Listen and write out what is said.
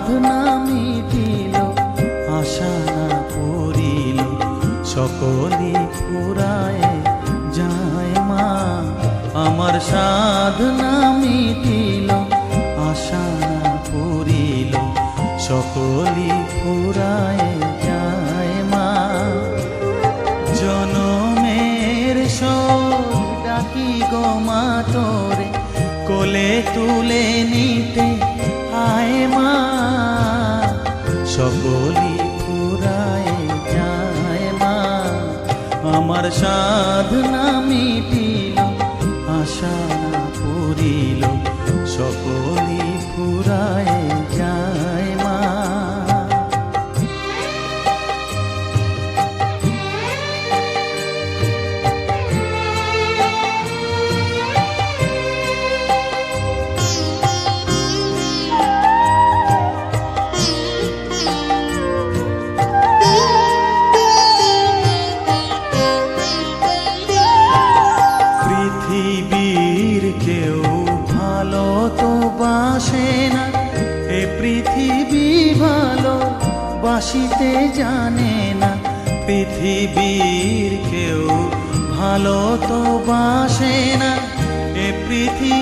সাধনা মিটিল, আশা না করিল, সকলই ফুরায় যায় মা। আমার সাধনা মিটিল, আশা না করিল, সকলই ফুরায় যায় মা। জনমের শোক ডাকি গো মা তোরে, কোলে তুলে নিতে আয় মা। সকলই ফুরায় যায় মা। আমার সাধনা মিটিল, আশা না করিল, সকলই ফুরায় যায় মা। পৃথিবীর কেউ ভালো তো বাসে না, এ পৃথিবী ভালো বাসিতে জানে না। পৃথিবীর কেউ ভালো তো বাসে না, এ পৃথিবী